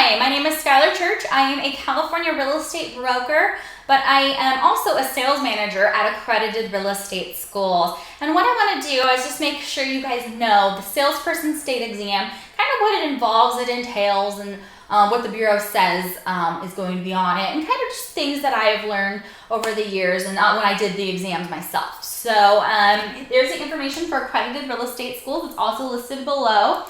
Hi, my name is Skylar Church. I am a California real estate broker, but I am also a sales manager at Accredited Real Estate Schools. And what I want to do is just make sure you guys know the Salesperson state exam, kind of what it involves, it entails, and what the Bureau says is going to be on it, and kind of just things that I have learned over the years and when I did the exams myself. So there's the information for Accredited Real Estate Schools. It's also listed below.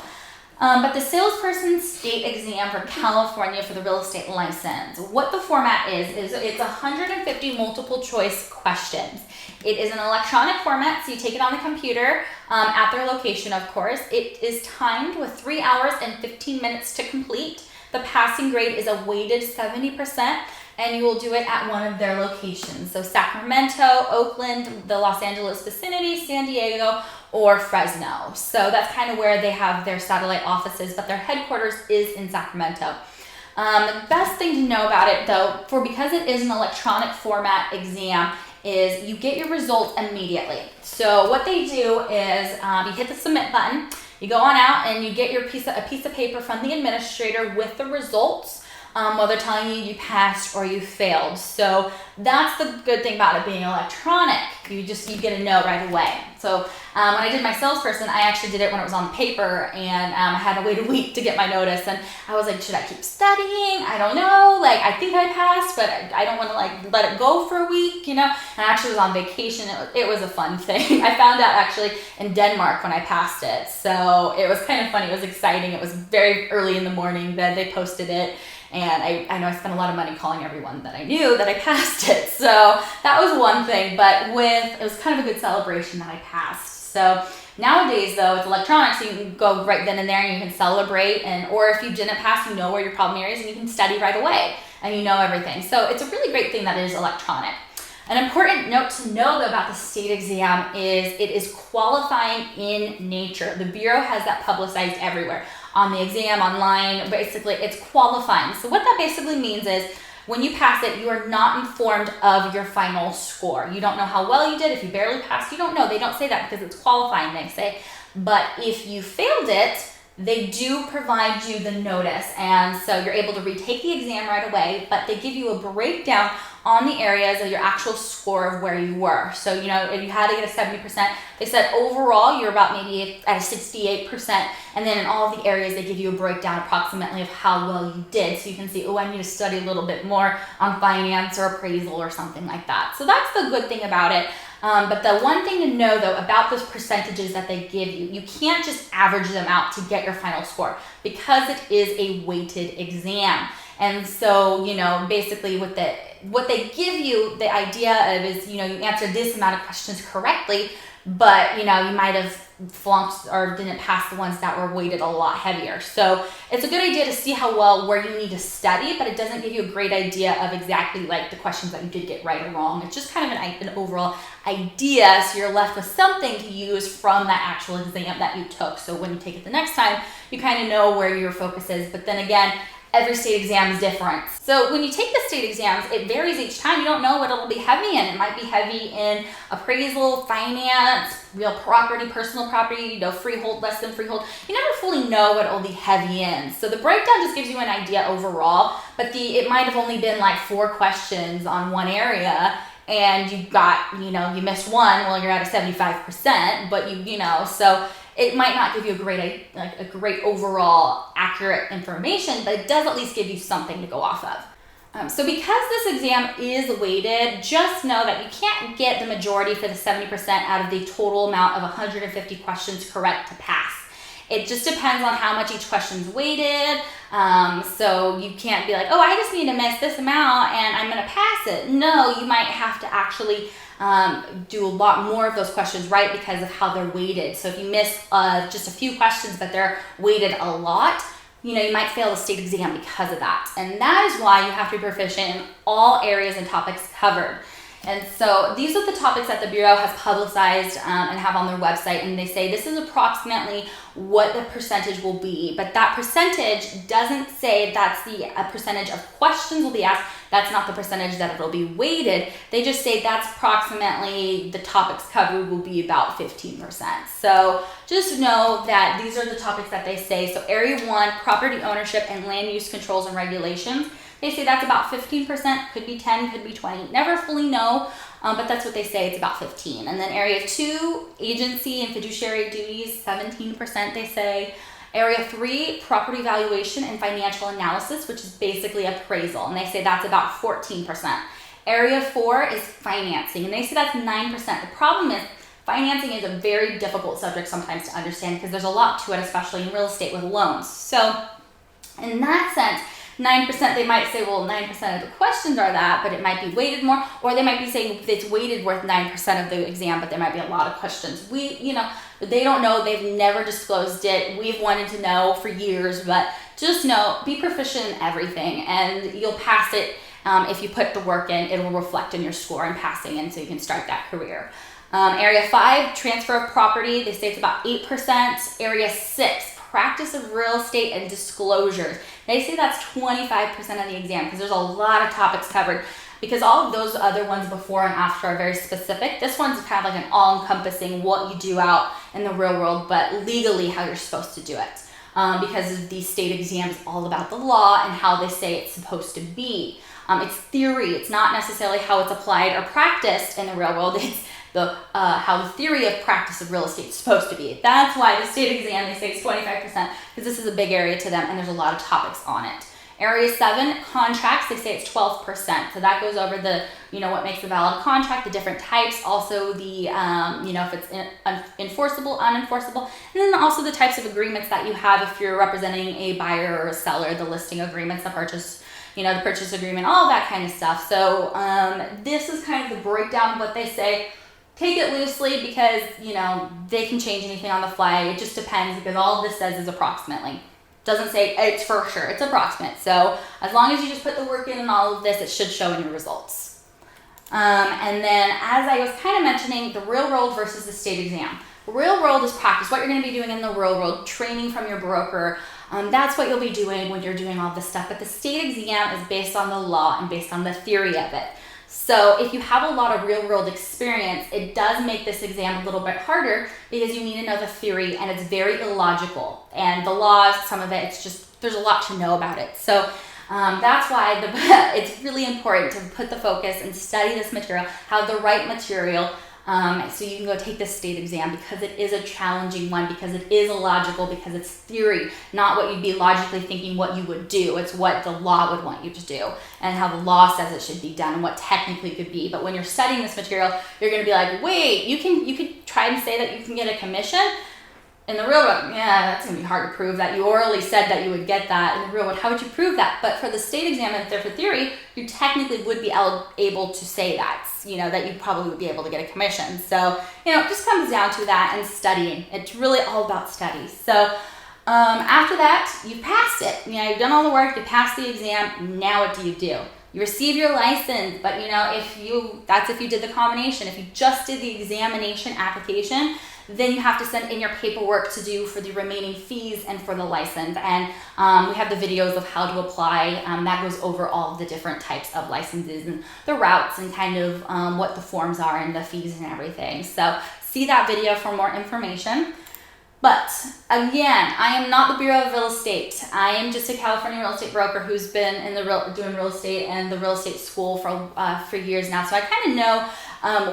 But the Salesperson state exam for California for the real estate license, what the format is it's 150 multiple choice questions. It is an electronic format, so you take it on the computer at their location, of course. It is timed with 3 hours and 15 minutes to complete. The passing grade is a weighted 70%, and you will do it at one of their locations. So Sacramento, Oakland, the Los Angeles vicinity, San Diego, or Fresno. So that's kind of where they have their satellite offices, but their headquarters is in Sacramento. The best thing to know about it, though, because it is an electronic format exam, is you get your results immediately. So what they do is you hit the submit button, you go on out and you get a piece of paper from the administrator with the results, whether they're telling you passed or you failed. So that's the good thing about it being electronic. You get a note right away. So when I did my Salesperson, I actually did it when it was on paper, and I had to wait a week to get my notice. And I was like, should I keep studying? I don't know. I think I passed, but I don't want to let it go for a week, And I actually was on vacation. It was a fun thing. I found out actually in Denmark when I passed it. So it was kind of funny. It was exciting. It was very early in the morning that they posted it. And I know I spent a lot of money calling everyone that I knew that I passed it. So that was one thing, but it was kind of a good celebration that I passed. So nowadays, though, it's electronic, so you can go right then and there and you can celebrate. Or if you didn't pass, you know where your problem areas and you can study right away and you know everything. So it's a really great thing that it is electronic. An important note to know, though, about the state exam is it is qualifying in nature. The Bureau has that publicized everywhere. On the exam, online, basically it's qualifying. So what that basically means is when you pass it, you are not informed of your final score. You don't know how well you did. If you barely passed, you don't know. They don't say that because it's qualifying, they say. But if you failed it, they do provide you the notice. And so you're able to retake the exam right away, but they give you a breakdown on the areas of your actual score of where you were. So, if you had to get a 70%, they said overall you're about maybe at a 68%. And then in all of the areas, they give you a breakdown approximately of how well you did. So you can see, I need to study a little bit more on finance or appraisal or something like that. So that's the good thing about it. But the one thing to know, though, about those percentages that they give you, you can't just average them out to get your final score because it is a weighted exam. And so, basically what they give you the idea of is, you answered this amount of questions correctly, but, you might have flunked or didn't pass the ones that were weighted a lot heavier. So it's a good idea to see where you need to study, but it doesn't give you a great idea of exactly the questions that you did get right or wrong. It's just kind of an overall idea, so you're left with something to use from that actual exam that you took. So when you take it the next time, you kind of know where your focus is. But then again, every state exam is different. So when you take the state exams, it varies each time. You don't know what it'll be heavy in. It might be heavy in appraisal, finance, real property, personal property, freehold, less than freehold. You never fully know what it'll be heavy in. So the breakdown just gives you an idea overall, but it might have only been 4 questions on one area, and you got, you missed one, well, you're at a 75%, but so it might not give you a great overall accurate information, but it does at least give you something to go off of. So because this exam is weighted, just know that you can't get the majority for the 70% out of the total amount of 150 questions correct to pass. It just depends on how much each question's weighted. So you can't be like, I just need to miss this amount and I'm going to pass it. No, you might have to actually do a lot more of those questions right because of how they're weighted. So if you miss just a few questions but they're weighted a lot, you might fail the state exam because of that. And that is why you have to be proficient in all areas and topics covered. And so these are the topics that the Bureau has publicized and have on their website, and they say this is approximately what the percentage will be, but that percentage doesn't say that's the percentage of questions will be asked. That's not the percentage that it'll be weighted. They just say that's approximately the topics covered will be about 15%. So just know that these are the topics that they say. So Area 1, property ownership and land use controls and regulations. They say that's about 15%, could be 10, could be 20. Never fully know, but that's what they say, it's about 15. And then Area 2, agency and fiduciary duties, 17% they say. Area 3, property valuation and financial analysis, which is basically appraisal, and they say that's about 14%. Area 4 is financing, and they say that's 9%. The problem is financing is a very difficult subject sometimes to understand because there's a lot to it, especially in real estate with loans. So in that sense, 9%, they might say, well, 9% of the questions are that, but it might be weighted more, or they might be saying it's weighted worth 9% of the exam, but there might be a lot of questions. They don't know, they've never disclosed it. We've wanted to know for years, but just know, be proficient in everything, and you'll pass it if you put the work in. It will reflect in your score and passing in, so you can start that career. Area 5, transfer of property, they say it's about 8%. Area 6, practice of real estate and disclosures. They say that's 25% of the exam because there's a lot of topics covered, because all of those other ones before and after are very specific. This one's kind of like an all-encompassing what you do out in the real world, but legally how you're supposed to do it. Because the state exam is all about the law and how they say it's supposed to be. It's theory. It's not necessarily how it's applied or practiced in the real world. It's how the theory of practice of real estate is supposed to be. That's why the state exam, they say it's 25%, because this is a big area to them and there's a lot of topics on it. Area 7, contracts, they say it's 12%. So that goes over the, what makes a valid contract, the different types, also the, if it's enforceable, unenforceable, and then also the types of agreements that you have if you're representing a buyer or a seller, the listing agreements, the purchase, the purchase agreement, all that kind of stuff. So this is kind of the breakdown of what they say. Take it loosely because, they can change anything on the fly. It just depends because all this says is approximately. Doesn't say it's for sure, it's approximate. So as long as you just put the work in and all of this, it should show in your results. And then as I was kind of mentioning, the real world versus the state exam. Real world is practice, what you're going to be doing in the real world, training from your broker. That's what you'll be doing when you're doing all this stuff. But the state exam is based on the law and based on the theory of it. So if you have a lot of real world experience, it does make this exam a little bit harder because you need to know the theory and it's very illogical. And the laws, some of it, there's a lot to know about it. So that's why it's really important to put the focus and study this material, have the right material, so you can go take this state exam because it is a challenging one, because it is illogical, because it's theory, not what you'd be logically thinking what you would do. It's what the law would want you to do and how the law says it should be done and what technically could be. But when you're studying this material, you're going to be like, wait, you could try and say that you can get a commission. In the real world, yeah, that's going to be hard to prove that. You orally said that you would get that. In the real world, how would you prove that? But for the state exam, if they're for theory, you technically would be able to say that, that you probably would be able to get a commission. So, it just comes down to that and studying. It's really all about studies. So, after that, you passed it. You've done all the work, you passed the exam. Now what do? You receive your license, but if you did the combination. If you just did the examination application, then you have to send in your paperwork to do for the remaining fees and for the license. And we have the videos of how to apply. That goes over all of the different types of licenses and the routes and kind of what the forms are and the fees and everything. So see that video for more information. But again, I am not the Bureau of Real Estate. I am just a California real estate broker who's been in doing real estate and the real estate school for years now. So I kind of know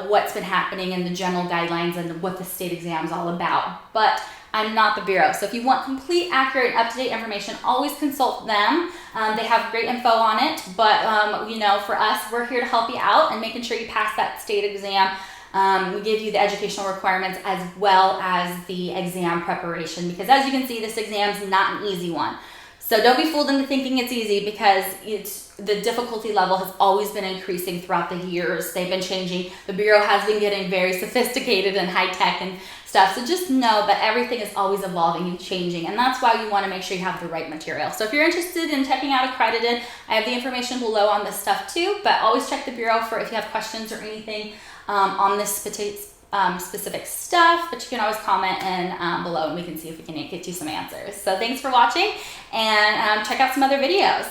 what's been happening and the general guidelines and what the state exam is all about. But I'm not the Bureau. So if you want complete, accurate, up-to-date information, always consult them. They have great info on it. But for us, we're here to help you out and making sure you pass that state exam. We give you the educational requirements as well as the exam preparation, because as you can see, this exam is not an easy one. So don't be fooled into thinking it's easy, because the difficulty level has always been increasing throughout the years. They've been changing. The Bureau has been getting very sophisticated and high tech and stuff. So just know that everything is always evolving and changing. And that's why you want to make sure you have the right material. So if you're interested in checking out Accredited, I have the information below on this stuff too. But always check the Bureau for if you have questions or anything on this specific stuff. But you can always comment in below, and we can see if we can get you some answers. So thanks for watching, and check out some other videos.